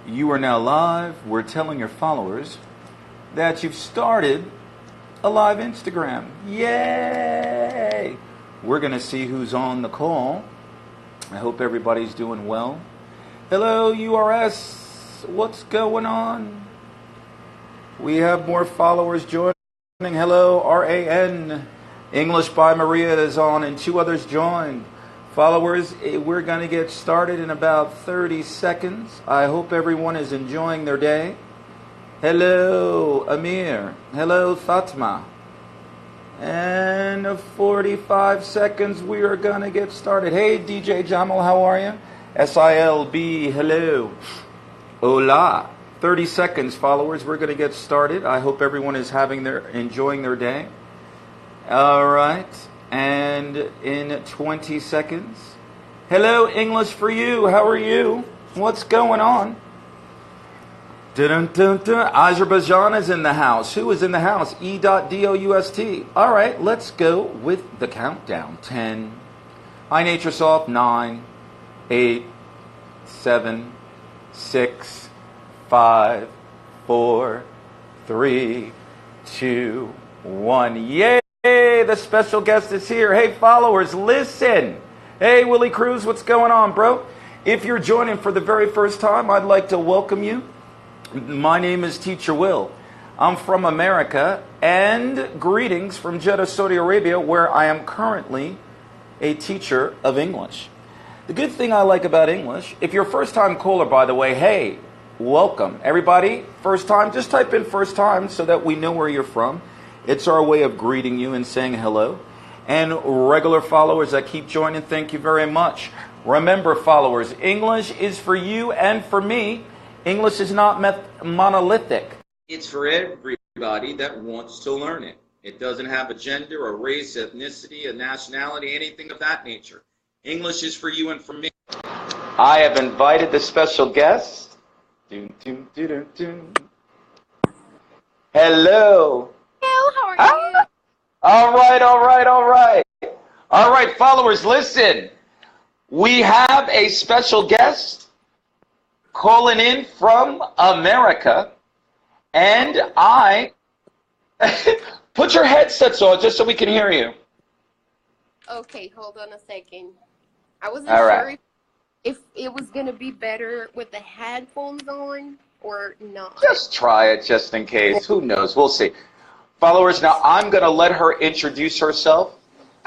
You are now live. We're telling your followers that you've started a live Instagram. Yay! We're going to see who's on the call. I hope everybody's doing well. Hello, URS. What's going on? We have more followers joining. Hello, RAN. English by Maria is on and 2 others joined. Followers, we're going to get started in about 30 seconds. I hope everyone is enjoying their day. Hello, Amir. Hello, Fatma. And 45 seconds, we are going to get started. Hey, DJ Jamal, how are you? SILB, hello. Hola. 30 seconds, followers. We're going to get started. I hope everyone is enjoying their day. All right. And in 20 seconds. Hello, English for you. How are you? What's going on? Dun-dun-dun-dun. Azerbaijan is in the house. Who is in the house? E.Doust. All right, let's go with the countdown. 10. Hi, Naturesoft. 9, 8, 7, 6, 5, 4, 3, 2, 1. Yay! The special guest is here. Hey, followers, listen. Hey, Willie Cruz, what's going on, bro? If you're joining for the very first time, I'd like to welcome you. My name is Teacher Will. I'm from America, and greetings from Jeddah, Saudi Arabia, where I am currently a teacher of English. The good thing I like about English, if you're a first-time caller, by the way, hey, welcome. Everybody, first time, just type in first time so that we know where you're from. It's our way of greeting you and saying hello. And regular followers that keep joining, thank you very much. Remember, followers, English is for you and for me. English is not monolithic. It's for everybody that wants to learn it. It doesn't have a gender, a race, ethnicity, a nationality, anything of that nature. English is for you and for me. I have invited the special guest. Hello. How are you? All right, followers, listen. We have a special guest calling in from America, and I put your headsets on just so we can hear you. Okay, hold on a second. I wasn't All sure right. if it was going to be better with the headphones on or not. Just try it just in case. Who knows? We'll see. Followers, now I'm going to let her introduce herself.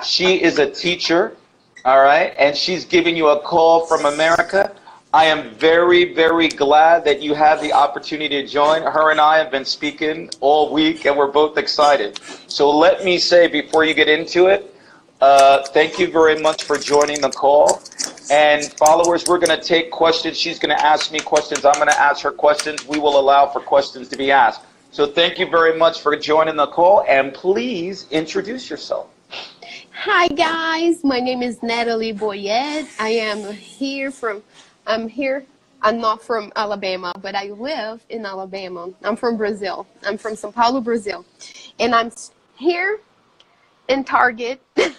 She is a teacher, all right, and she's giving you a call from America. I am very, very glad that you had the opportunity to join. Her and I have been speaking all week, and we're both excited. So let me say, before you get into it, thank you very much for joining the call. And followers, we're going to take questions. She's going to ask me questions. I'm going to ask her questions. We will allow for questions to be asked. So thank you very much for joining the call, and please introduce yourself. Hi guys, my name is Natalie Boyette. I'm not from Alabama, but I live in Alabama. I'm from Brazil. I'm from São Paulo, Brazil. And I'm here in Target because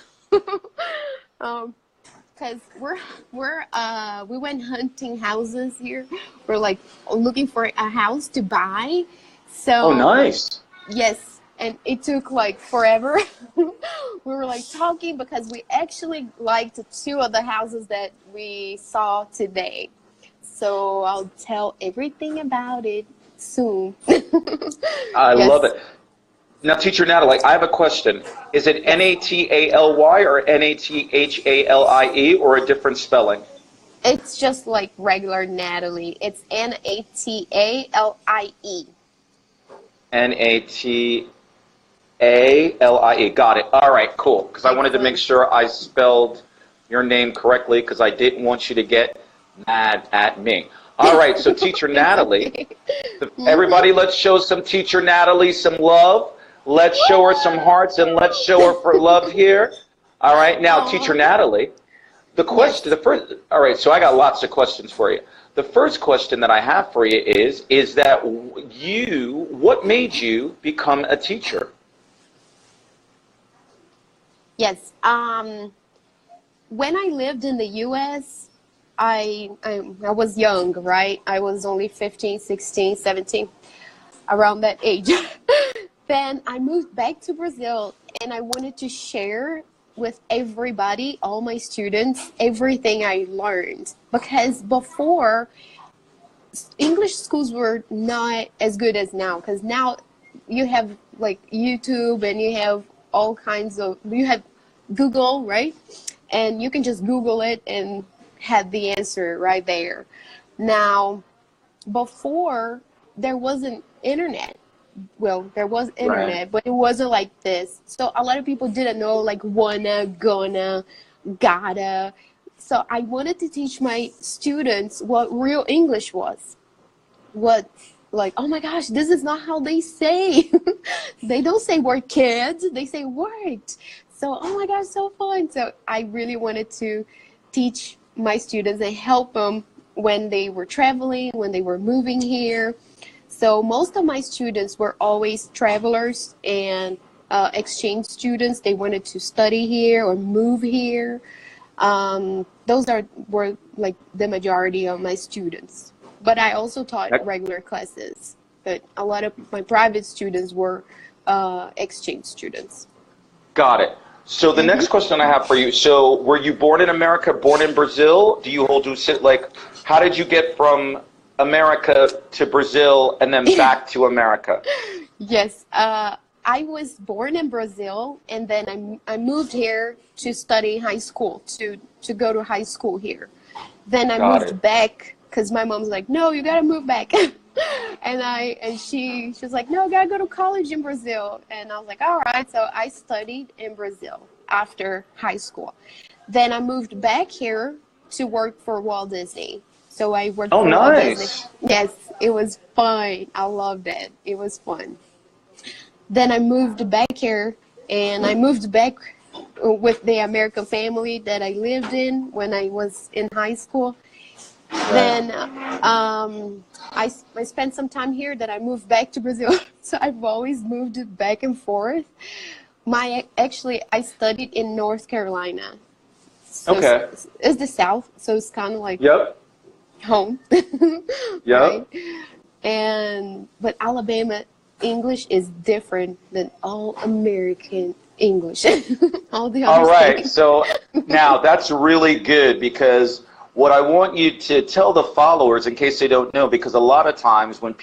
we went hunting houses here. We're like looking for a house to buy. So, oh, nice. Yes, and it took like forever. We were like talking because we actually liked 2 of the houses that we saw today. So I'll tell everything about it soon. I love it. Now, Teacher Natalie, I have a question. Is it Natalie or Nathalie or a different spelling? It's just like regular Natalie. It's Natalie. Natalie. Got it. All right, cool. Because I wanted to make sure I spelled your name correctly because I didn't want you to get mad at me. All right, so Teacher Natalie, everybody, let's show some Teacher Natalie some love. Let's show her some hearts and let's show her for love here. All right, now Teacher Natalie, all right, so I got lots of questions for you. The first question that I have for you is that what made you become a teacher? Yes. When I lived in the U.S., I was young, right? I was only 15, 16, 17, around that age. Then I moved back to Brazil, and I wanted to share with everybody, all my students, everything I learned. Because before, English schools were not as good as now, because now you have like YouTube, and you have all kinds of, you have Google, right? And you can just Google it and have the answer right there. Now, before, there wasn't internet. Well, there was Right. internet, but it wasn't like this. So a lot of people didn't know like wanna, gonna, gotta. So I wanted to teach my students what real English was. What, like, oh my gosh, this is not how they say. They don't say word kids, they say word. So, oh my gosh, so fun. So I really wanted to teach my students and help them when they were traveling, when they were moving here. So most of my students were always travelers and exchange students. They wanted to study here or move here. Were like the majority of my students. But I also taught regular classes. But a lot of my private students were exchange students. Got it. So the next question I have for you, so were you born in America, born in Brazil? Do you hold, like, how did you get from America to Brazil and then back to America? Yes, I was born in Brazil, and then I moved here to study high school, to go to high school here. Then I moved back because my mom's like, no, you gotta move back. and she was like, no, I gotta go to college in Brazil. And I was like, all right. So I studied in Brazil after high school. Then I moved back here to work for Walt Disney. So I worked for Walt Disney. Yes, it was fun. I loved it. It was fun. Then I moved back here, and I moved back with the American family that I lived in when I was in high school. Right. Then I spent some time here, then I moved back to Brazil. So I've always moved back and forth. Actually, I studied in North Carolina. So it's the South, so it's kind of like home. Right? But Alabama English is different than all American English. All right, things. So now that's really good, because what I want you to tell the followers, in case they don't know, because a lot of times when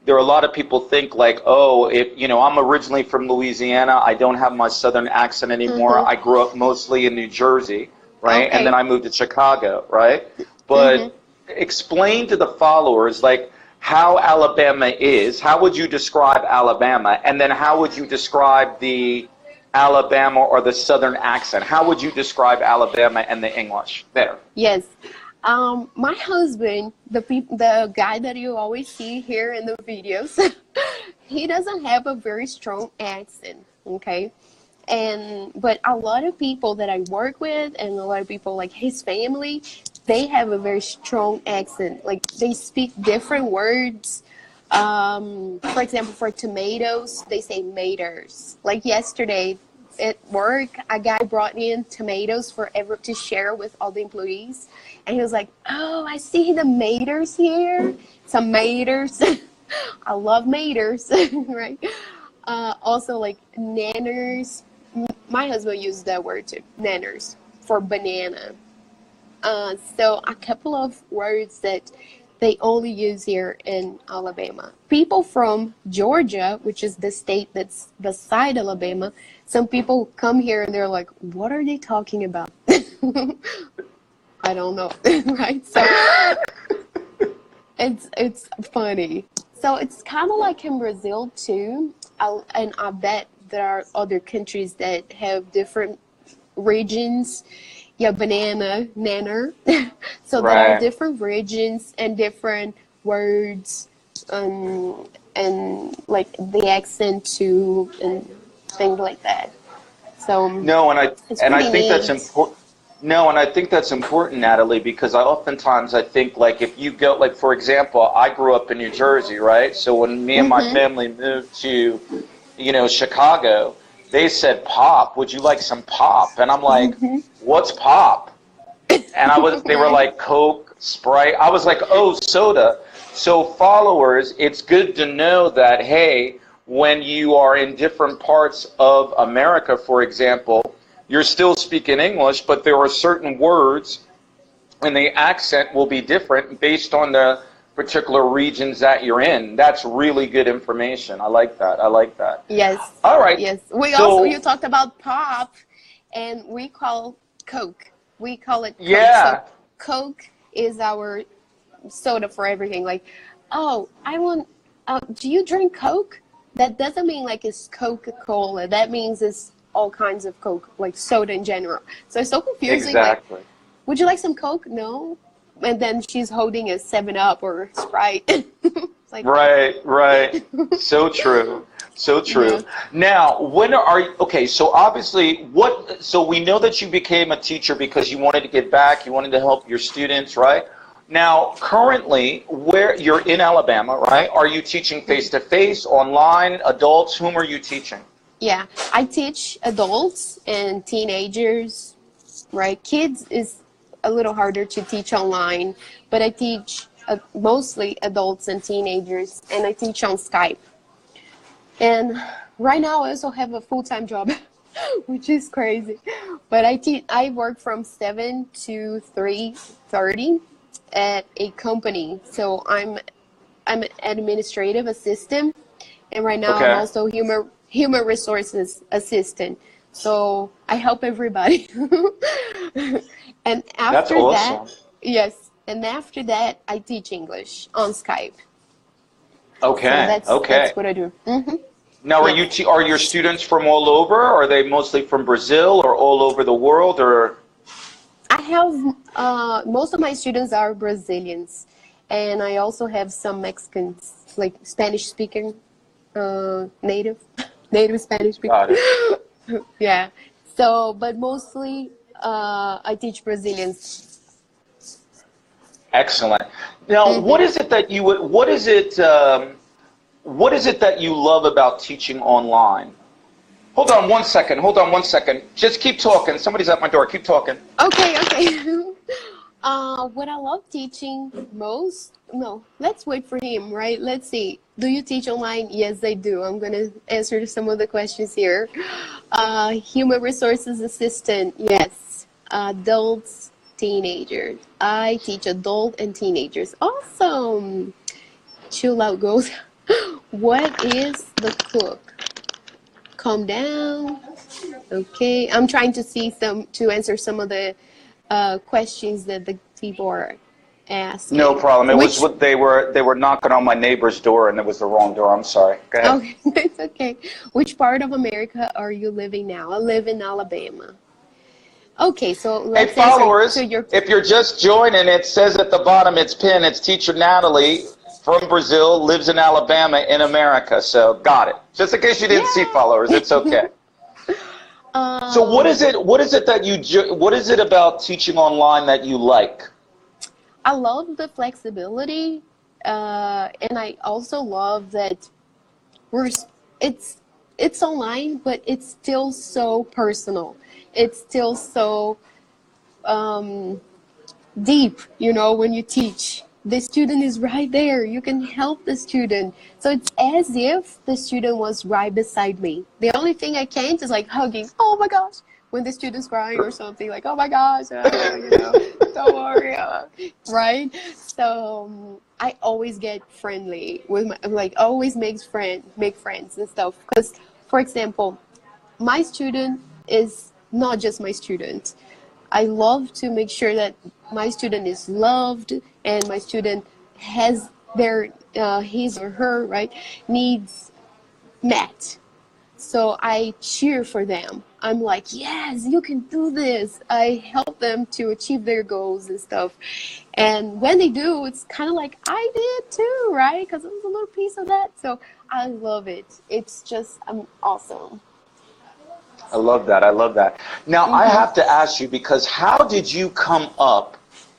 there are a lot of people think like, oh, I'm originally from Louisiana, I don't have my Southern accent anymore. I grew up mostly in New Jersey, right? And then I moved to Chicago, right? But explain to the followers like how Alabama is. How would you describe Alabama? And then how would you describe the Alabama or the Southern accent? How would you describe Alabama and the English there? Yes. My husband, the guy that you always see here in the videos, he doesn't have a very strong accent, okay? But a lot of people that I work with, and a lot of people like his family, they have a very strong accent. Like, they speak different words. For example, for tomatoes, they say maters. Like yesterday at work, a guy brought in tomatoes to share with all the employees. And he was like, oh, I see the maters here. Some maters. I love maters, right? Also, like nanners. My husband used that word too, nanners, for banana. So a couple of words that they only use here in Alabama. People from Georgia, which is the state that's beside Alabama, some people come here and they're like, what are they talking about? I don't know, right? So it's funny. So it's kind of like in Brazil too, and I bet there are other countries that have different regions. Yeah, banana, nanner. So there are different regions and different words, and like the accent too, and things like that. So I think that's important. No, and I think that's important, Natalie, because oftentimes I think, like, if you go, like, for example, I grew up in New Jersey, right? So when me and my family moved to, Chicago, they said, pop, would you like some pop? And I'm like, what's pop? and they were like Coke, Sprite. I was like, oh, soda. So followers, it's good to know that, hey, when you are in different parts of America, for example, you're still speaking English, but there are certain words and the accent will be different based on the particular regions that you're in. That's really good information. I like that. I like that. Yes. All right. Yes. You talked about pop, and we call Coke. We call it Coke. Yeah. So Coke is our soda for everything. Like, oh, I want, do you drink Coke? That doesn't mean like it's Coca-Cola. That means it's all kinds of Coke, like soda in general. So it's so confusing. Exactly. Like, would you like some Coke? No. And then she's holding a 7-Up or Sprite. It's like, right. So true. So true. Yeah. Now, when are you, okay, so obviously, so we know that you became a teacher because you wanted to give back, you wanted to help your students, right? Now, currently, where you're in Alabama, right? Are you teaching face-to-face, online, adults? Whom are you teaching? Yeah, I teach adults and teenagers, right? Kids is a little harder to teach online, but I teach mostly adults and teenagers, and I teach on Skype. And right now I also have a full-time job, which is crazy. But I work from 7 to 3:30 at a company. So I'm an administrative assistant, and right now I'm also human resources assistant. So I help everybody. And after That's awesome. that, yes, and after that I teach English on Skype. Okay. So that's what I do. Now, are your students from all over? Are they mostly from Brazil or all over the world, or? I have most of my students are Brazilians, and I also have some Mexicans, like Spanish speaking, native Spanish speaking. Got it. Yeah. So, but mostly I teach Brazilians. Excellent. Now, what is it that you love about teaching online? Hold on one second. Just keep talking. Somebody's at my door. Keep talking. Okay. What I love teaching most, no, let's wait for him, right? Let's see. Do you teach online? Yes, I do. I'm going to answer some of the questions here. Human resources assistant, yes. Adults, teenagers. I teach adult and teenagers. Awesome. Chill out, goes. What is the cook? Calm down. Okay, I'm trying to answer some of the questions that the people are asking. No problem. They were knocking on my neighbor's door, and it was the wrong door. I'm sorry. Go ahead. Okay, it's okay. Which part of America are you living now? I live in Alabama. Okay, so let's hey, followers, if you're just joining, it says at the bottom, it's pinned. It's Teacher Natalie from Brazil, lives in Alabama in America. So got it. Just in case you didn't see, followers, it's okay. So what is it about teaching online that you like? I love the flexibility, and I also love that it's online, but it's still so personal. It's still so deep, when you teach. The student is right there. You can help the student. So it's as if the student was right beside me. The only thing I can't is like hugging. Oh my gosh. When the student's crying or something, like, oh my gosh, don't worry. Right? So I always get friendly with always make friends and stuff. Because, for example, my student is not just my student. I love to make sure that my student is loved and my student has their his or her needs met. So I cheer for them. I'm like, yes, you can do this. I help them to achieve their goals and stuff. And when they do, it's kind of like I did too, right? Because it was a little piece of that. So I love it. It's just awesome. I love that. Now, I have to ask you, because how did you come up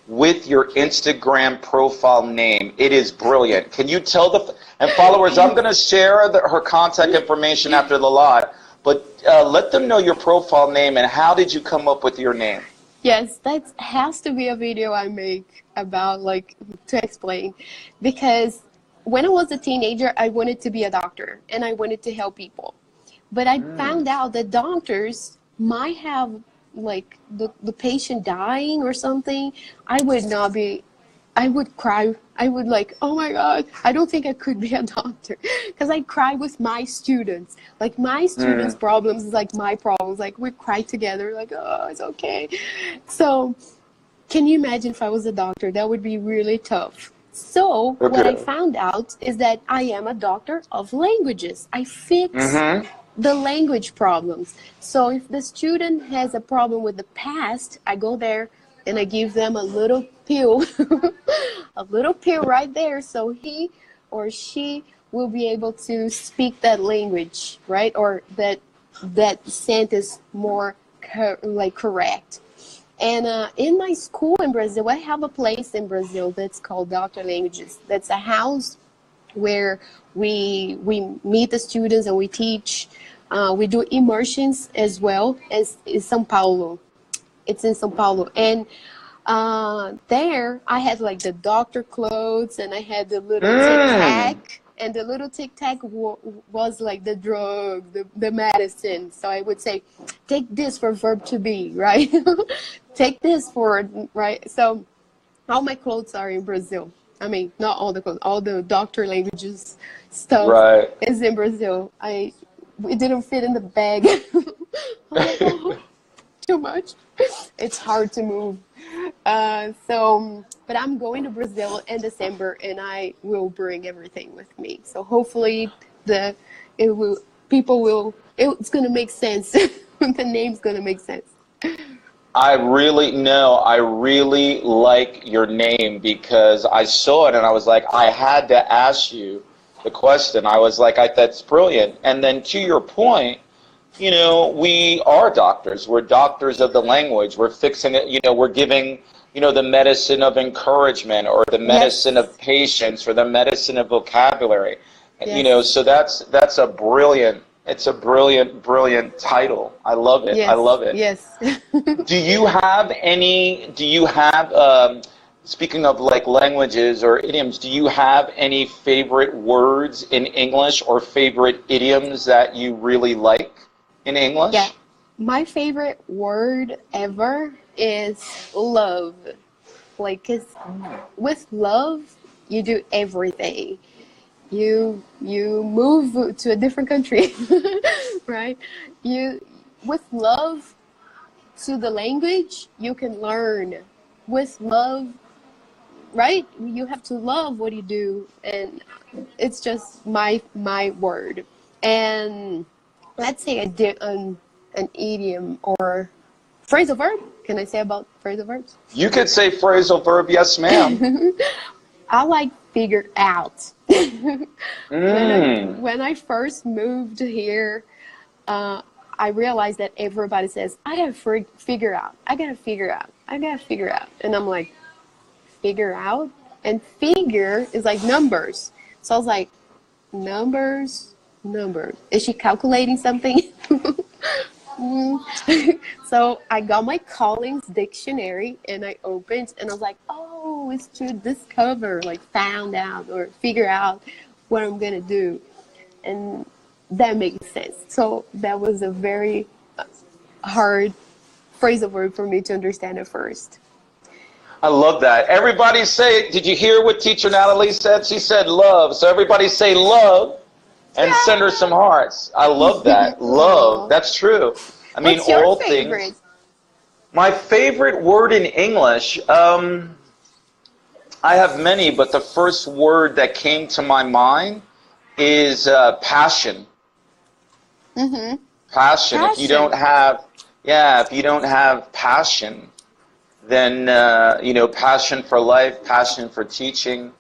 with your Instagram profile name? It is brilliant. Can you tell and followers, I'm going to share her contact information after the live, but let them know your profile name and how did you come up with your name? Yes, that has to be a video I make about like to explain because when I was a teenager, I wanted to be a doctor and I wanted to help people. But I found out that doctors might have like the patient dying or something. I would not be, I would cry. I would like, oh my God, I don't think I could be a doctor because I cry with my students. Like my students' problems is like my problems. Like we cry together, like, oh, it's okay. So can you imagine if I was a doctor? That would be really tough. So what I found out is that I am a doctor of languages. I fix the language problems. So if the student has a problem with the past, I go there and I give them a little pill, a little pill right there, so he or she will be able to speak that language, right? Or that sentence more correct. And in my school in Brazil, I have a place in Brazil that's called Doctor Languages. That's a house where we meet the students and we teach. We do immersions as well as in São Paulo. It's in São Paulo. And there I had like the doctor clothes and I had the little tic-tac. And the little tic-tac was like the drug, the medicine. So I would say, take this for verb to be, right? Take this for, right? So all my clothes are in Brazil. I mean, not all the clothes, all the doctor languages stuff is in Brazil. It didn't fit in the bag. I'm like, oh, too much. It's hard to move. But I'm going to Brazil in December, and I will bring everything with me. So hopefully, it's gonna make sense. The name's gonna make sense. I really like your name because I saw it and I was like, I had to ask you the question. I was like, that's brilliant. And then to your point, you know, we are doctors. We're doctors of the language. We're fixing it. You know, we're giving, you know, the medicine of encouragement or the medicine of patience or the medicine of vocabulary. Yes. You know, so that's a brilliant. It's a brilliant title. I love it. Yes. I love it. Yes. Do you have, speaking of like languages or idioms, do you have any favorite words in English or favorite idioms that you really like in English? Yeah. My favorite word ever is love. Like, 'cause with love, you do everything. You move to a different country, right? With love to the language, you can learn. With love, right? You have to love what you do, and it's just my word. And let's say an idiom or phrasal verb. Can I say about phrasal verbs? You could say phrasal verb, yes, ma'am. I like figure out. When I first moved here, I realized that everybody says, I gotta figure out. I gotta figure out. I gotta figure out. And I'm like, figure out? And figure is like numbers. So I was like, numbers. Is she calculating something? So I got my Collins dictionary and I opened and I was like, oh, it's to discover, like found out or figure out what I'm gonna do. And that makes sense. So that was a very hard phrasal verb for me to understand at first. I love that. Everybody say, did you hear what teacher Natalie said? She said love. So everybody say love and send her some hearts. I love that. Love. That's true. I mean, what's your all favorite? Things. My favorite word in English, I have many, but the first word that came to my mind is passion. Mm-hmm. Passion. If you don't have passion, then, you know, passion for life, passion for teaching,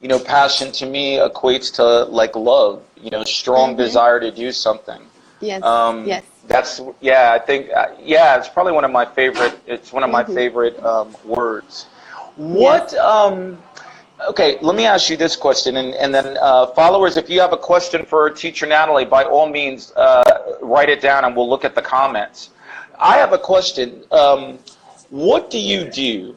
you know, passion to me equates to like love, you know, strong desire to do something. Yes. Yes. That's, I think, it's probably one of my favorite, it's one of my favorite words. What, okay, let me ask you this question, and then followers, if you have a question for teacher Natalie, by all means, write it down and we'll look at the comments. I have a question. What do you do?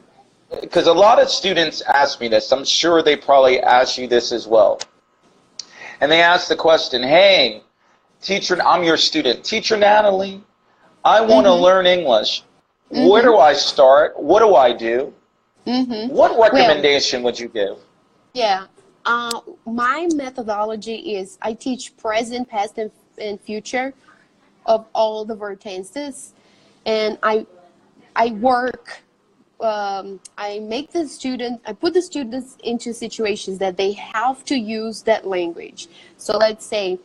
Because a lot of students ask me this. I'm sure they probably ask you this as well. And they ask the question, hey, teacher, I'm your student. Teacher Natalie, I want to learn English. Where do I start? What do I do? What recommendation would you give? Yeah, my methodology is I teach present, past, and future of all the verb tenses, and I work. I make the student. I put the students into situations that they have to use that language. So let's say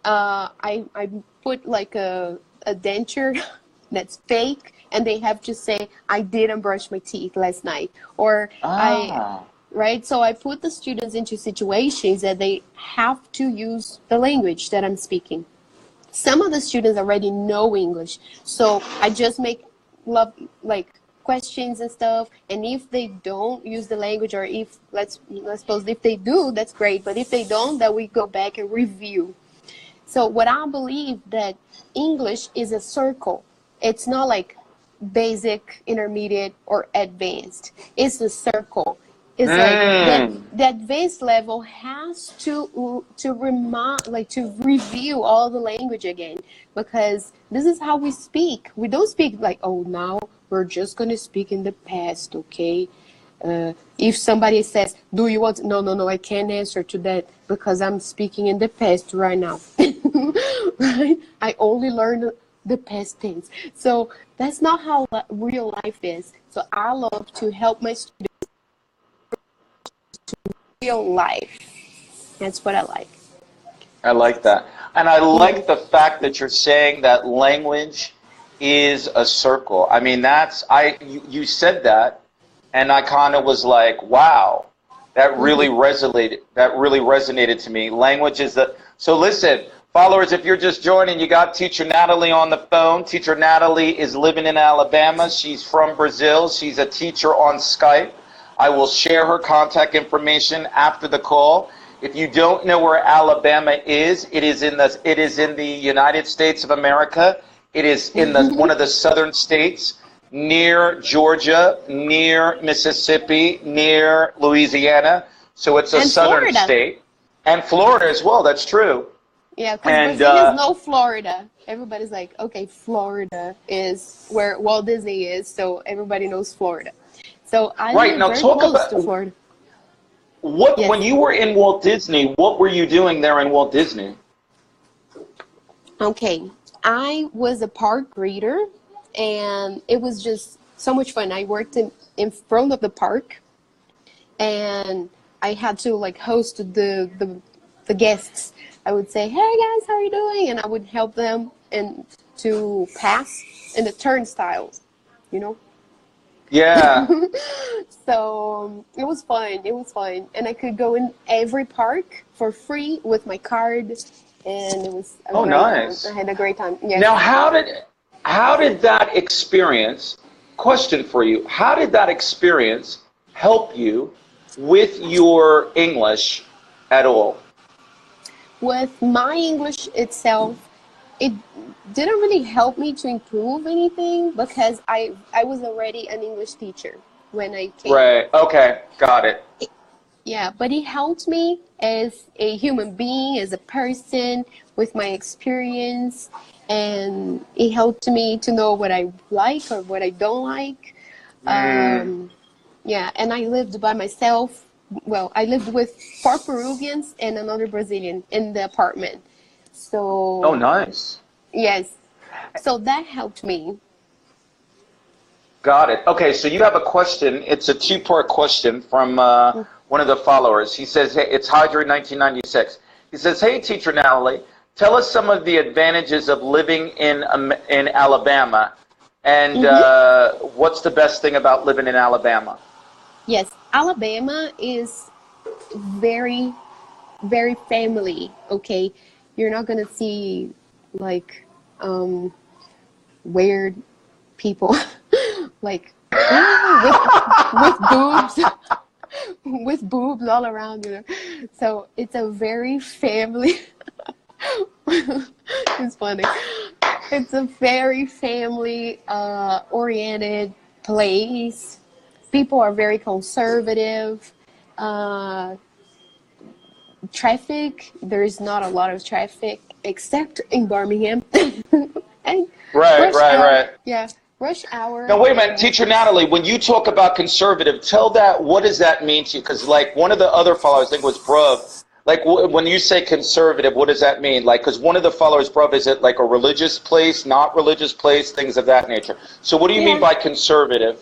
I put like a denture that's fake, and they have to say I didn't brush my teeth last night, or right? So I put the students into situations that they have to use the language that I'm speaking. Some of the students already know English, so I just make like questions and stuff. And if they don't use the language, or if let's suppose if they do, that's great. But if they don't, then we go back and review. So what I believe that English is a circle. It's not like basic, intermediate, or advanced. It's a circle. It's like the advanced level has to remind, like to review all the language again, because this is how we speak. We don't speak like, oh, now we're just gonna speak in the past, okay? If somebody says, do you want, no, I can't answer to that because I'm speaking in the past right now. Right? I only learned the past tense. So that's not how real life is. So I love to help my students real life. That's what I like. I like that. And I like the fact that you're saying that language is a circle. I mean, you said that, and I kind of was like, wow, that really resonated to me. Language is so listen, followers, if you're just joining, you got Teacher Natalie on the phone. Teacher Natalie is living in Alabama. She's from Brazil. She's a teacher on Skype. I will share her contact information after the call. If you don't know where Alabama is, it is in the United States of America. It is in one of the southern states, near Georgia, near Mississippi, near Louisiana. So it's a southern state. And Florida as well, that's true. Yeah, because Brazil is no Florida. Everybody's like, okay, Florida is where Walt Disney is, so everybody knows Florida. So I live very close to Florida. When you were in Walt Disney, what were you doing there in Walt Disney? Okay, I was a park greeter, and it was just so much fun. I worked in front of the park, and I had to like host the guests. I would say, hey guys, how are you doing? And I would help them to pass in the turnstiles, you know? Yeah. So it was fun. It was fun. And I could go in every park for free with my card. And it was a great nice. time. I had a great time. Yes. Now, how did that experience, question for you, how did that experience help you with your English at all? With my English itself, it didn't really help me to improve anything because I was already an English teacher when I came. Right. Okay. Got it. Yeah, but it helped me as a human being, as a person, with my experience, and it helped me to know what I like or what I don't like. Yeah, and I lived by myself. Well, I lived with 4 Peruvians and another Brazilian in the apartment. So. Oh, nice. Yes. So that helped me. Got it. Okay, so you have a question. It's a 2-part question from one of the followers. He says, hey, it's Hydra 1996. He says, hey, Teacher Natalie, tell us some of the advantages of living in Alabama, and what's the best thing about living in Alabama? Yes, Alabama is very, very family, okay? You're not going to see, like, weird people, like, with boobs, with boobs all around, you know? So it's a very family, it's funny. It's a very family oriented place. People are very conservative. Traffic, there is not a lot of traffic except in Birmingham. And Right, right, right. yeah, rush hour. Now, wait a minute, Teacher Natalie, when you talk about conservative, tell that, what does that mean to you? Because, like, one of the other followers, I think it was Prof, like, when you say conservative, what does that mean? Like, because one of the followers, Prof, is it like a religious place, not religious place, things of that nature. So what do you mean by conservative?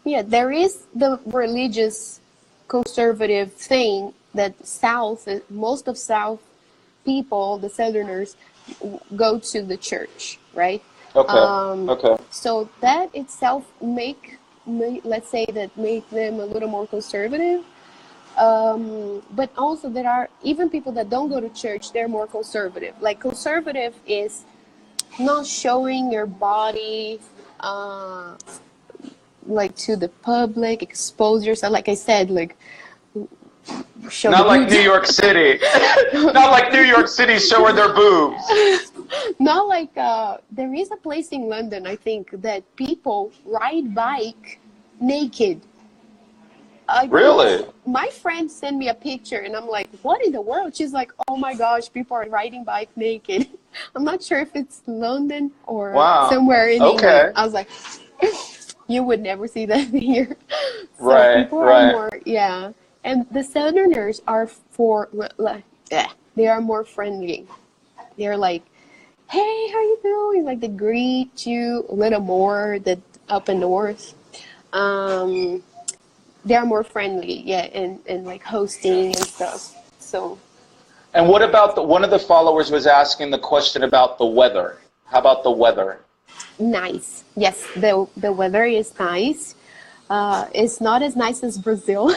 Yeah, there is the religious conservative thing that most of South people, the Southerners, go to the church, right? Okay. Okay. So that itself let's say that make them a little more conservative. But also there are even people that don't go to church, they're more conservative. Like conservative is not showing your body like to the public, expose yourself. Like I said, like not like New York City. Not like New York City showing their boobs. Not like there is a place in London, I think, that people ride bike naked. Really? My friend sent me a picture and I'm like, what in the world? She's like, oh my gosh, people are riding bike naked. I'm not sure if it's London or somewhere in England. I was like, you would never see that here. So right, people are more, and the Southerners are they are more friendly. They're like, hey, how you doing? Like they greet you a little more than up in north. They're more friendly, and like hosting and stuff. So. And what about one of the followers was asking the question about the weather. How about the weather? Nice. Yes, the weather is nice. It's not as nice as Brazil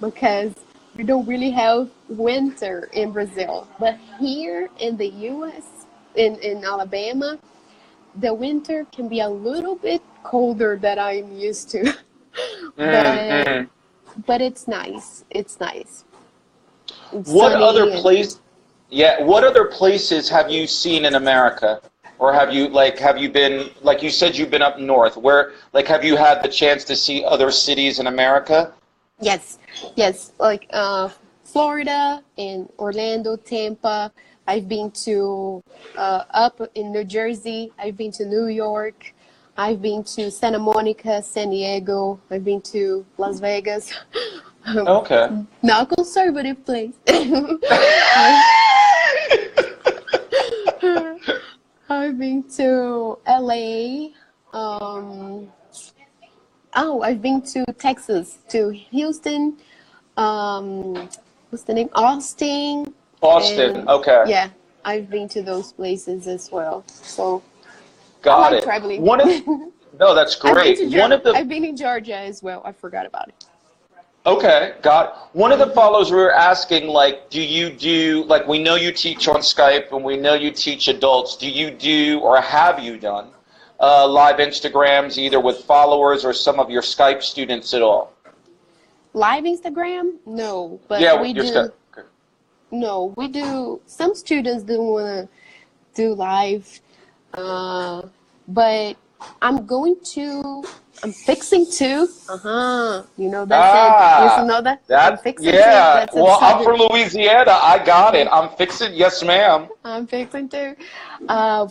because we don't really have winter in Brazil. But here in the U.S., in Alabama, the winter can be a little bit colder than I'm used to. But it's nice. It's nice. It's what other place? Yeah. What other places have you seen in America? Or have you been, like you said, you've been up north, where, like, have you had the chance to see other cities in America? Yes, like Florida and Orlando, Tampa. I've been to up in New Jersey. I've been to New York. I've been to Santa Monica, San Diego. I've been to Las Vegas. Okay. Not a conservative place. I've been to LA. I've been to Texas, to Houston. What's the name? Austin. Okay. Yeah, I've been to those places as well. So. Got it. Traveling. No, that's great. I've been in Georgia as well. I forgot about it. Okay, got it. One of the followers we were asking, like, do you do, like, we know you teach on Skype and we know you teach adults. Do you do, or have you done, live Instagrams either with followers or some of your Skype students at all? Live Instagram? No, but we do. Skype. Okay. No, we do. Some students do want to do live, but I'm fixing to. You know that. You know that. I'm fixing to. I'm from Louisiana. I got it. I'm fixing. Yes, ma'am. I'm fixing to.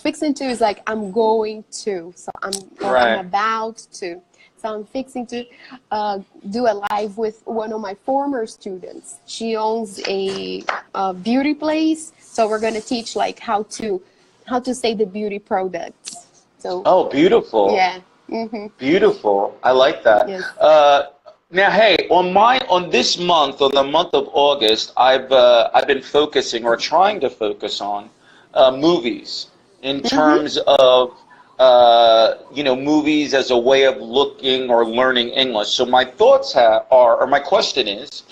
Fixing to is like I'm going to. So I'm about to. So I'm fixing to do a live with one of my former students. She owns a beauty place. So we're gonna teach like how to say the beauty products. So. Oh, beautiful. Yeah. Beautiful. I like that. Yes. Now, hey, on this month, on the month of August, I've been focusing or trying to focus on movies in terms of movies as a way of looking or learning English. So my thoughts my question is,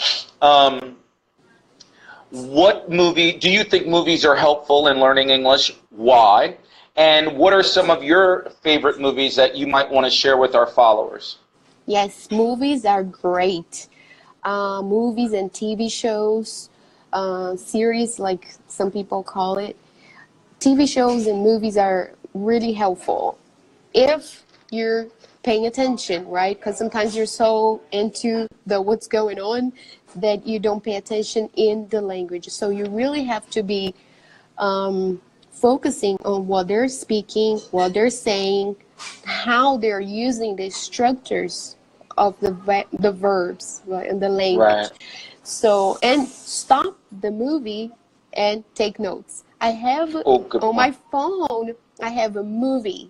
what movie do you think movies are helpful in learning English? Why? And what are some of your favorite movies that you might want to share with our followers? Yes, movies are great. Movies and TV shows, series like some people call it. TV shows and movies are really helpful. If you're paying attention, right? Because sometimes you're so into the what's going on that you don't pay attention in the language. So you really have to be focusing on what they're speaking, what they're saying, how they're using the structures of the verbs, right, in the language. Right. So, and stop the movie and take notes. I have Oh, good on my point. phone, I have a movie,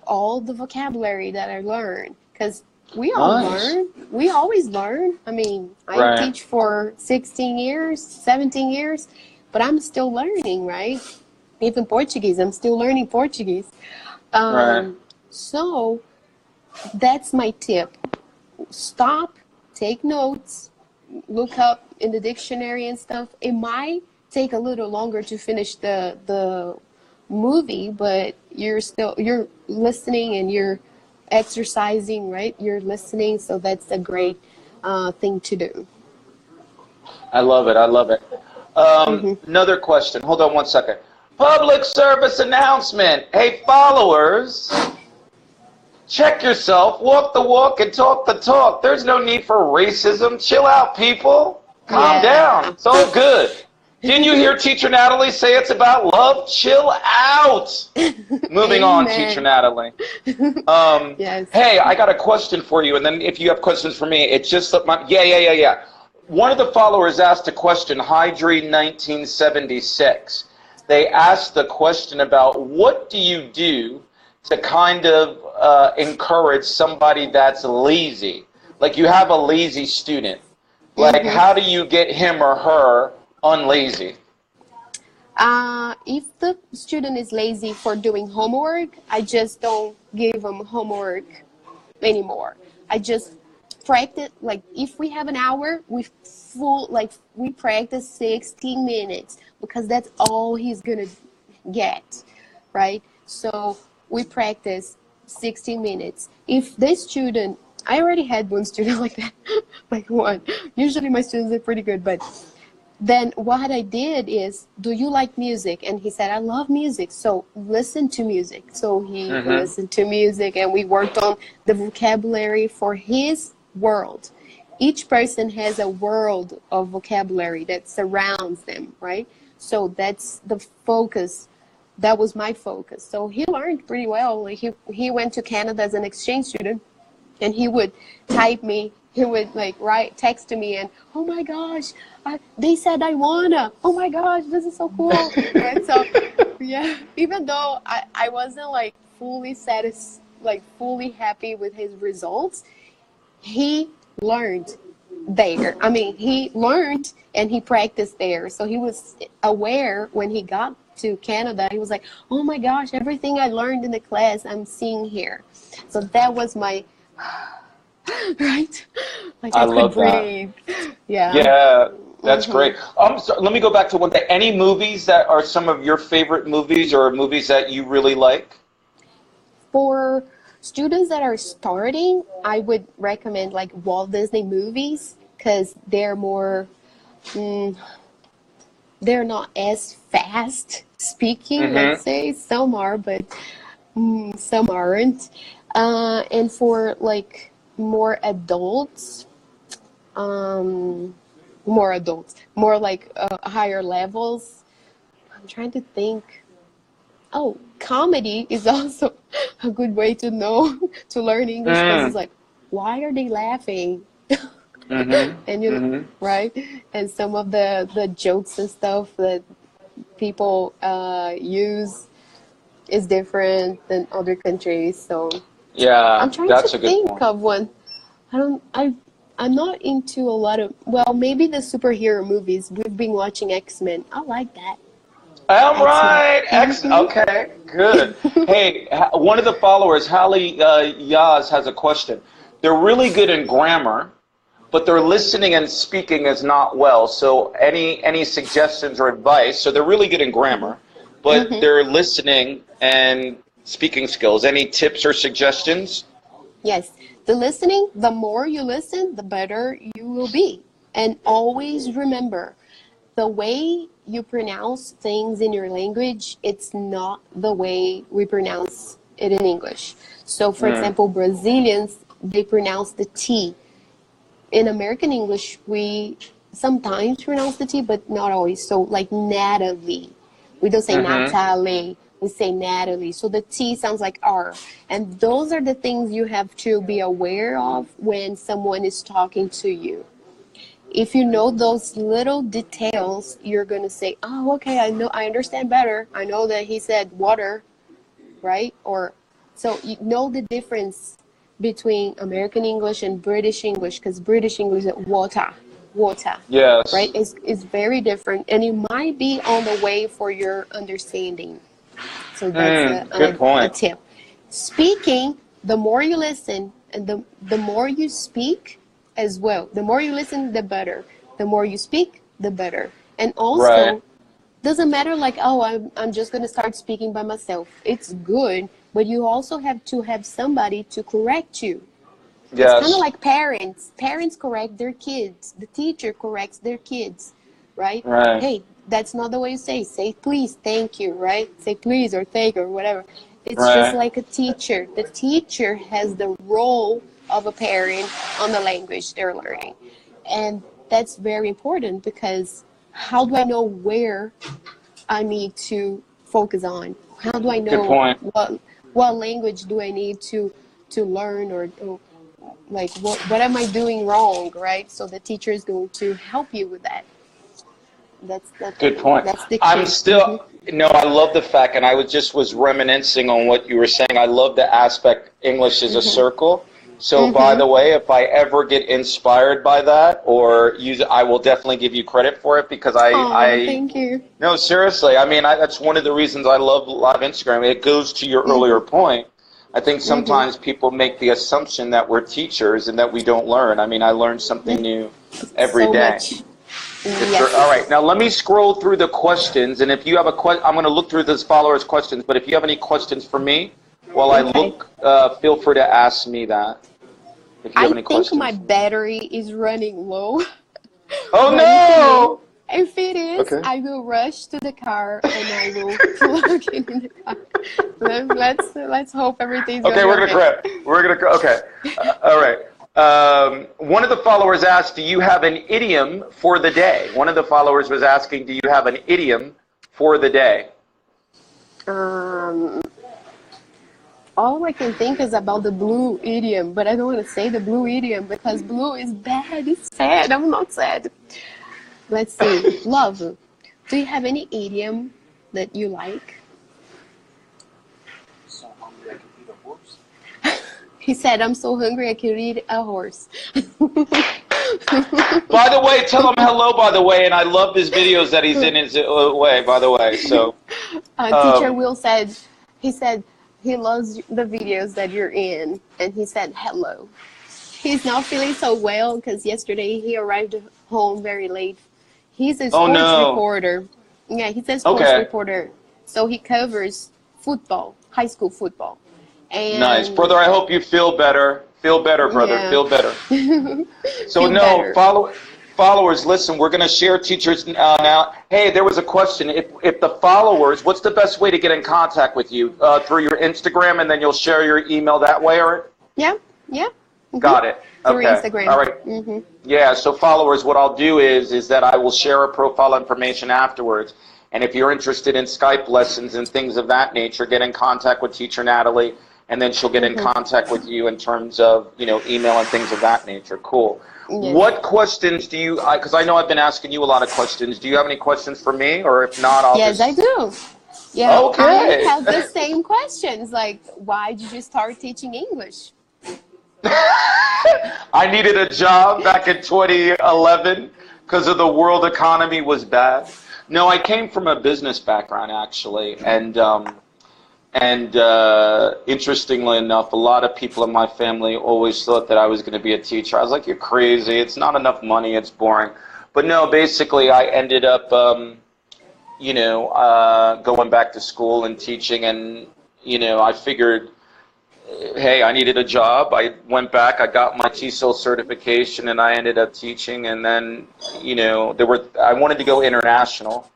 all the vocabulary that I learned, because Nice. we always learn. I mean, I Right. teach for 16 years, 17 years, but I'm still learning, right? Even Portuguese, I'm still learning Portuguese. Right. So that's my tip. Stop, take notes, look up in the dictionary and stuff. It might take a little longer to finish the movie, but you're listening and you're exercising, right? You're listening, so that's a great thing to do. I love it. I love it. Another question. Hold on one second. Public service announcement. Hey, followers, check yourself, walk the walk, and talk the talk. There's no need for racism. Chill out, people. Calm down. Yeah. It's all good. Didn't you hear Teacher Natalie say it's about love? Chill out. Moving on, Teacher Amen. Natalie. Yes. Hey, I got a question for you, and then if you have questions for me, it just slipped my. Yeah. One of the followers asked a question, Hydri1976. They asked the question about what do you do to kind of encourage somebody that's lazy? Like you have a lazy student. Like how do you get him or her unlazy? If the student is lazy for doing homework, I just don't give them homework anymore. I just practice, like if we have an hour, we practice 16 minutes because that's all he's gonna get, right? So we practice 16 minutes. If this student, I already had one student like that, like one. Usually my students are pretty good, but then what I did is, do you like music? And he said, I love music. So listen to music. So he listened to music and we worked on the vocabulary for his world. Each person has a world of vocabulary that surrounds them, right? So that's the focus. That was my focus. So he learned pretty well. Like he went to Canada as an exchange student, and he would type me. He would like text to me, and oh my gosh, they said I wanna. Oh my gosh, this is so cool. And so yeah, even though I wasn't like fully satisfied, like fully happy with his results, he learned there. I mean, he learned and he practiced there. So he was aware when he got to Canada. He was like, oh my gosh, everything I learned in the class, I'm seeing here. So that was my, right? Like I I could love that. breathe. Yeah. Yeah, that's great. So let me go back to one thing. Any movies that are some of your favorite movies or movies that you really like? For students that are starting, I would recommend like Walt Disney movies because they're more, they're not as fast speaking, let's say. Some are, but some aren't. And for like more adults, more like higher levels, I'm trying to think. Oh, comedy is also a good way to know to learn English because it's like, why are they laughing? And right? And some of the jokes and stuff that people use is different than other countries. So Yeah, I'm trying to that's a good think point. of one. I'm not into a lot of, well, maybe the superhero movies. We've been watching X-Men. I like that. All X-Men. right, okay, good. Hey, one of the followers, Hallie Yaz, has a question. They're really good in grammar, but their listening and speaking is not well. So any suggestions or advice? So they're really good in grammar, but their listening and speaking skills. Any tips or suggestions? Yes, the listening, the more you listen, the better you will be. And always remember, the way you pronounce things in your language, it's not the way we pronounce it in English. So, for example, Brazilians, they pronounce the T. In American English, we sometimes pronounce the T, but not always. So, like Natalie, we don't say Natalie, we say Natalie. So the T sounds like R. And those are the things you have to be aware of when someone is talking to you. If you know those little details, you're going to say, oh, okay, I understand better. I know that he said water, right? Or so you know the difference between American English and British English, because British English is water, Yes. right? It's very different, and it might be on the way for your understanding. So that's Good point. a tip. Speaking, the more you listen and the more you speak as well. The more you listen, the better. The more you speak, the better. And also, doesn't matter like, oh, I'm just going to start speaking by myself. It's good, but you also have to have somebody to correct you. Yes. It's kind of like parents. Parents correct their kids. The teacher corrects their kids, right? Right. Hey, that's not the way you say. Say please, thank you, right? Say please or thank or whatever. It's just like a teacher. The teacher has the role of a parent on the language they're learning. And that's very important, because how do I know where I need to focus on? How do I know what language do I need to learn, or like what am I doing wrong, right? So the teacher is going to help you with that. That's good point. That's the key. I'm still no, I love the fact, and I was reminiscing on what you were saying. I love the aspect English is a circle. So by the way, if I ever get inspired by that or use it, I will definitely give you credit for it, because thank you. No, seriously. I mean, that's one of the reasons I love live Instagram. It goes to your earlier point. I think sometimes people make the assumption that we're teachers and that we don't learn. I mean, I learn something new every day. Much. Yes. All right, now let me scroll through the questions, and if you have a question, I'm going to look through this followers' questions, but if you have any questions for me while I look, feel free to ask me that. If you have any questions. I think my battery is running low. Oh no! If it is, I will rush to the car and I will plug it in the car. Let's hope everything's okay. We're gonna okay. All right. One of the followers asked, "Do you have an idiom for the day?" One of the followers was asking, "Do you have an idiom for the day?" All I can think is about the blue idiom, but I don't want to say the blue idiom because blue is bad. It's sad. I'm not sad. Let's see. Love. Do you have any idiom that you like? So hungry I could eat a horse. He said, I'm so hungry I could eat a horse. By the way, tell him hello, by the way, and I love his videos that he's in his way, by the way. So, Teacher Will said, he said he loves the videos that you're in, and he said hello. He's not feeling so well because yesterday he arrived home very late. He's a sports reporter. Yeah, he's a sports reporter. So he covers football, high school football. And nice. Brother, I hope you feel better. Feel better, brother. Yeah. Feel better. So followers, listen, we're going to share teachers now. Hey, there was a question. If the followers, what's the best way to get in contact with you? Through your Instagram, and then you'll share your email that way, or? Yeah. Mm-hmm. Got it. Through Instagram. All right. Mm-hmm. Yeah, so followers, what I'll do is that I will share a profile information afterwards. And if you're interested in Skype lessons and things of that nature, get in contact with Teacher Natalie, and then she'll get in contact with you in terms of, email and things of that nature. Cool. Yes. What questions do you, because I know I've been asking you a lot of questions. Do you have any questions for me? Or if not, I'll Yes, I do. Yeah, okay. I have the same questions. Like, why did you start teaching English? I needed a job back in 2011 because of the world economy was bad. No, I came from a business background, actually, and interestingly enough, a lot of people in my family always thought that I was going to be a teacher. I was like, you're crazy. It's not enough money. It's boring. But no, basically, I ended up, going back to school and teaching, and, I figured, hey, I needed a job. I went back, I got my TESOL certification, and I ended up teaching. And then, I wanted to go international.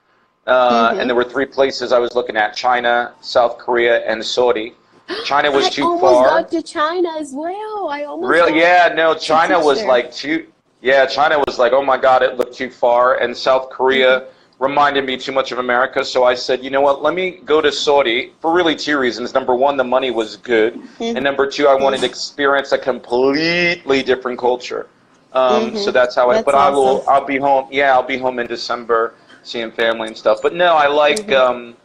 And there were 3 places I was looking at: China, South Korea, and Saudi. China was I too almost far. got to China as well. I almost Really? got Yeah, no, to China teach was there. like too, yeah, China was like, oh my God, it looked too far. And South Mhm. Korea reminded me too much of America. So I said, you know what, let me go to Saudi for really two reasons. Number one, the money was good. And Mhm. number two, I wanted to experience a completely different culture. So Mhm. that's how I, but That's I awesome. will, I'll be home. Yeah, I'll be home in December seeing family and stuff. But no, I like, Mhm.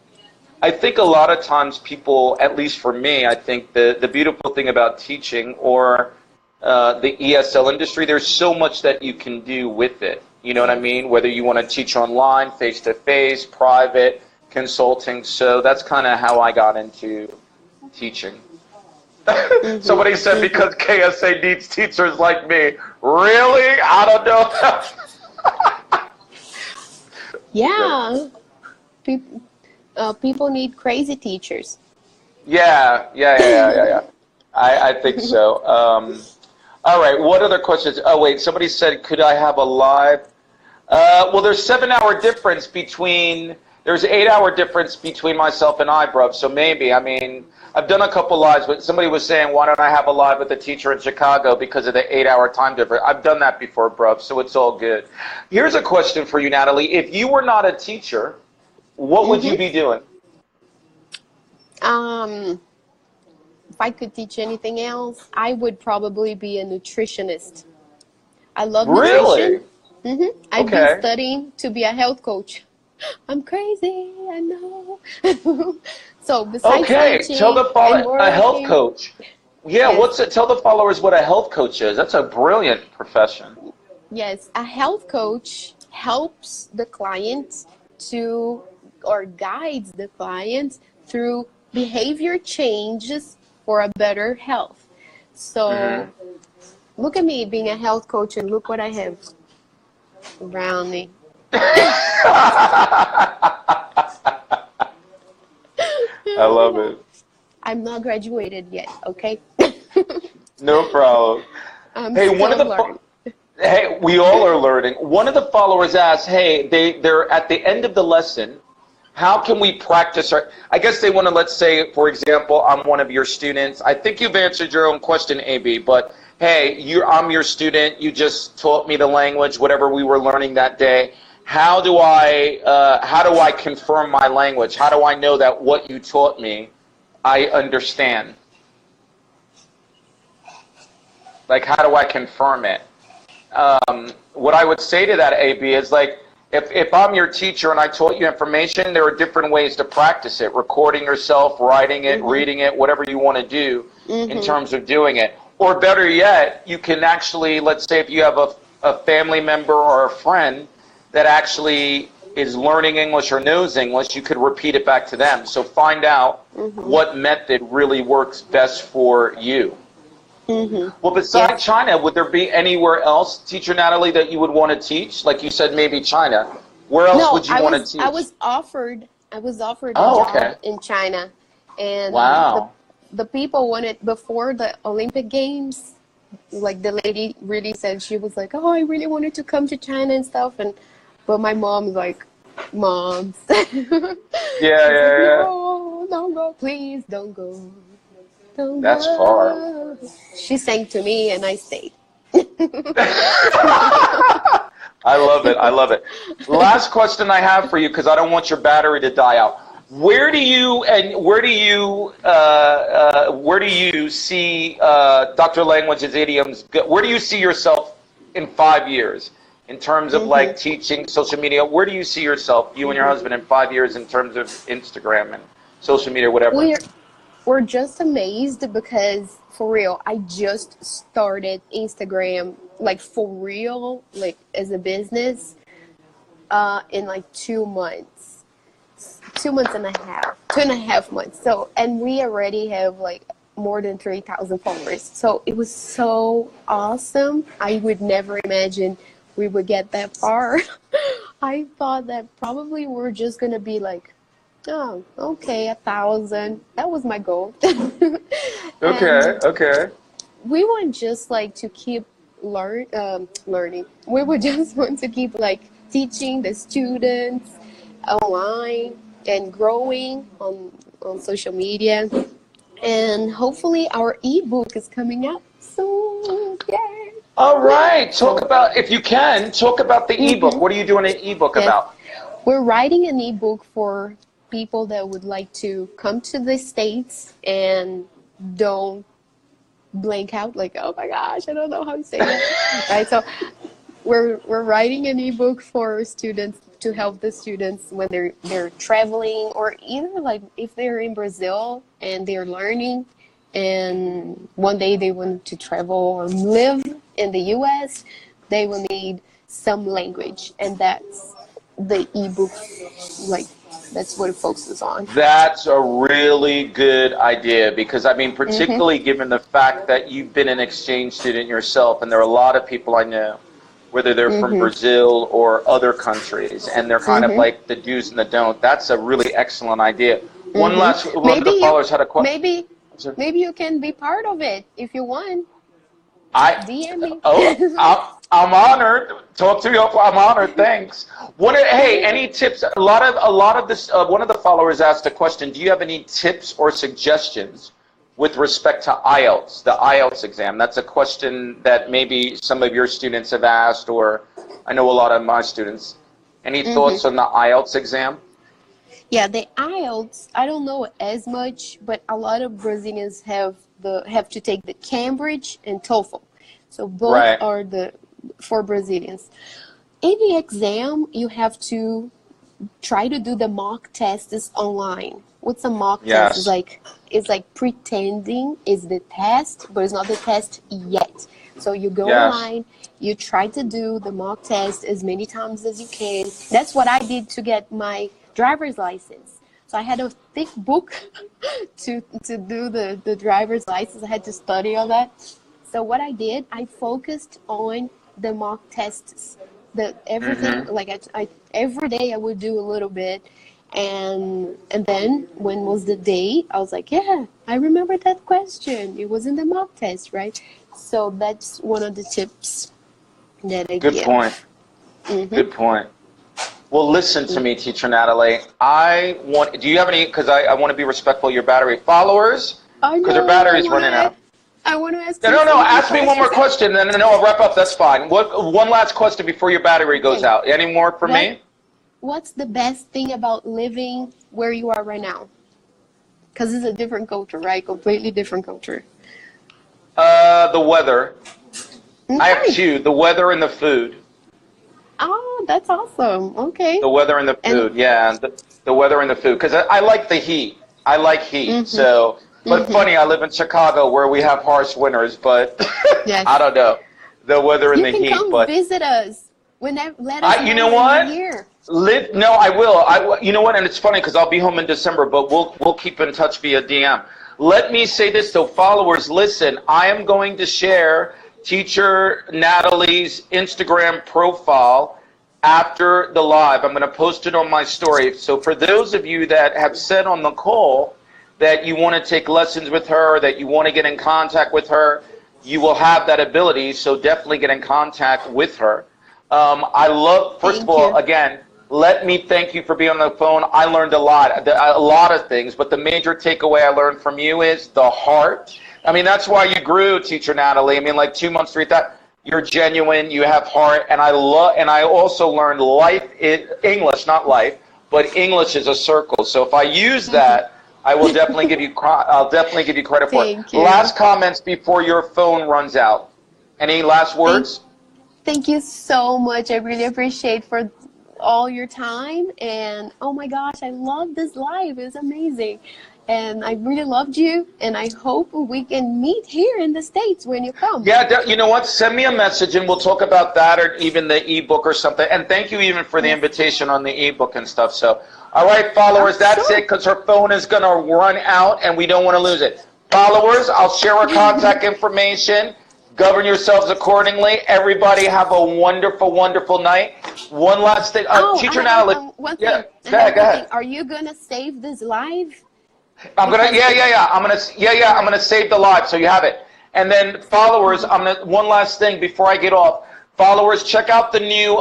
I think a lot of times people, at least for me, I think the beautiful thing about teaching or the ESL industry, there's so much that you can do with it. You know what I mean? Whether you want to teach online, face to face, private, consulting. So that's kind of how I got into teaching. Mhm. Somebody said Mhm. because KSA needs teachers like me. Really? I don't know. Okay. Yeah. People, people need crazy teachers. Yeah. I think so. All right. What other questions? Oh, wait. Somebody said, could I have a live? Well, there's 7 hour difference between. There's 8 hour difference between myself and I, bruv. So maybe. I mean, I've done a couple lives, but somebody was saying, why don't I have a live with a teacher in Chicago because of the 8 hour time difference? I've done that before, bruv. So it's all good. Here's a question for you, Natalie. If you were not a teacher, what would you Mhm. be doing? Um, if I could teach anything else, I would probably be a nutritionist. I love nutrition. Really? I've been Okay. studying to be a health coach. I'm crazy, I know. So besides Okay, tell teaching the and follow a health working, coach. Yeah, yes, what's it? Tell the followers what a health coach is. That's a brilliant profession. yes, a health coach helps the client to or guides the client through behavior changes for a better health. Hmm. So look at me being a health coach and look what I have around me. I love it. I'm not graduated yet, okay? No problem. I'm Hey, one of still the learning. hey, we all are learning. One of the followers asked, "Hey, they're at the end of the lesson. How can we practice our?" I guess they want to. Let's say, for example, I'm one of your students. I think you've answered your own question, AB. But hey, I'm your student. You just taught me the language, whatever we were learning that day. How do I confirm my language? How do I know that what you taught me, I understand? Like, how do I confirm it? What I would say to that, AB, is like, if I'm your teacher and I taught you information, there are different ways to practice it. Recording yourself, writing it, Mhm. reading it, whatever you want to do in Mhm. terms of doing it. Or better yet, you can actually, let's say if you have a family member or a friend that actually is learning English or knows English, you could repeat it back to them. So find out Mhm. what method really works best for you. Mhm. Well, besides Yes. China, would there be anywhere else, Teacher Natalie, that you would want to teach? Like you said, maybe China. Where else No, would you want to I teach? was offered a Oh, job okay. in China, and Wow. the people wanted before the Olympic Games. Like the lady really said, she was like, "Oh, I really wanted to come to China and stuff," and but my mom's like, "Moms," Yeah, she's like, yeah. "No, don't go, please, don't go, don't That's far. go." She sang to me, and I stayed. I love it. I love it. Last question I have for you, because I don't want your battery to die out. Where do you see Dr. Language's idioms? Where do you see yourself in 5 years in terms of Mhm. like teaching social media? Where do you see yourself, you and your Mhm. husband, in 5 years in terms of Instagram and social media, whatever? We're we're just amazed because for real, I just started Instagram like for real, like as a business, in like 2 months, 2 months and a half, 2.5 months. So, and we already have like more than 3,000 followers. So it was so awesome. I would never imagine we would get that far. I thought that probably we're just gonna be like, oh, okay, 1,000. That was my goal. Okay, And okay. we would just like to keep learning. We would just want to keep like teaching the students online and growing on social media. And hopefully our ebook is coming out soon. Yay! All right. Talk about, if you can, talk about the ebook. What are you doing an ebook Yes. about? We're writing an ebook for people that would like to come to the States and don't blank out like, oh my gosh, I don't know how to say that. Right? So we're writing an ebook for students to help the students when they're traveling, or either like if they're in Brazil and they're learning and one day they want to travel or live in the US, they will need some language, and that's the ebook, like that's what it focuses on. That's a really good idea, because I mean, particularly given the fact that you've been an exchange student yourself, and there are a lot of people I know, whether they're from Brazil or other countries, and they're kind of like the do's and the don't. That's a really excellent idea. One of the followers had a question. Maybe you can be part of it if you want. DM me. I'm honored. Talk to me. I'm honored. Thanks. Hey, any tips? A lot of this. One of the followers asked a question. Do you have any tips or suggestions with respect to IELTS, the IELTS exam? That's a question that maybe some of your students have asked, or I know a lot of my students. Any thoughts on the IELTS exam? Yeah, the IELTS, I don't know as much, but a lot of Brazilians have to take the Cambridge and TOEFL. So both are for Brazilians. Any exam, you have to try to do the mock tests online. What's a mock test? It's like pretending it's the test, but it's not the test yet. So you go online, you try to do the mock test as many times as you can. That's what I did to get my driver's license. So I had a thick book to do the driver's license. I had to study all that. So what I did, I focused on the mock tests. Everything, like I every day I would do a little bit, and then when was the day, I was like, yeah, I remember that question. It was in the mock test, right? So that's one of the tips that I give. Good point. Good point. Well, listen to me, Teacher Natalie. Do you have any, because I want to be respectful of your battery. Followers? Because her battery's running out. I want to ask No, ask me one more question. No, I'll wrap up. That's fine. One last question before your battery goes out. Any more for me? What's the best thing about living where you are right now? Because it's a different culture, right? Completely different culture. The weather. Okay. I have two, the weather and the food. Oh, that's awesome. Okay. The weather and the food, the weather and the food. Because I like the heat. I like heat. So, but funny, I live in Chicago where we have harsh winters, but I don't know. The weather and the heat. You can come visit us. Let us you know what? Here. No, I will. You know what? And it's funny because I'll be home in December, but we'll keep in touch via DM. Let me say this though, followers, listen, I am going to share Teacher Natalie's Instagram profile after the live. I'm going to post it on my story. So for those of you that have said on the call that you want to take lessons with her, that you want to get in contact with her, you will have that ability. So definitely get in contact with her. I love, first of all, again, let me thank you for being on the phone. I learned a lot of things, but the major takeaway I learned from you is the heart. I mean, that's why you grew, Teacher Natalie. I mean, like 2 months, 3 that you're genuine, you have heart, and I also learned life in English, not life, but English is a circle. So if I use that, I will definitely give you. I'll definitely give you credit for it. Thank you. Last comments before your phone runs out. Any last words? Thank you so much. I really appreciate for all your time, and oh my gosh, I love this live. It's amazing. And I really loved you, and I hope we can meet here in the States when you come. Yeah, you know what? Send me a message, and we'll talk about that, or even the ebook or something. And thank you even for the invitation on the ebook and stuff. So, all right, followers, that's it, because her phone is going to run out, and we don't want to lose it. Followers, I'll share her contact information. Govern yourselves accordingly. Everybody have a wonderful, wonderful night. One last thing. Teacher Natalie. One thing. Go ahead. Are you going to save this live? I'm gonna I'm gonna save the live so you have it. And then followers, one last thing before I get off. Followers, check out the new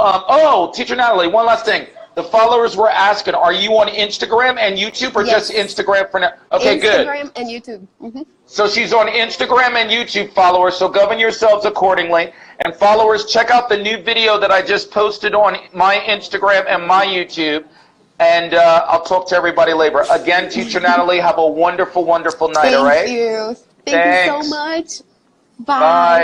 Teacher Natalie, one last thing. The followers were asking, are you on Instagram and YouTube or Yes. just Instagram for now? Okay, good. Instagram and YouTube. Mm-hmm. So she's on Instagram and YouTube, followers, so govern yourselves accordingly. And followers, check out the new video that I just posted on my Instagram and my YouTube. And I'll talk to everybody later. Again, Teacher Natalie, have a wonderful, wonderful night, all right? Thank you. Thank you Thanks. so much. Bye. Bye.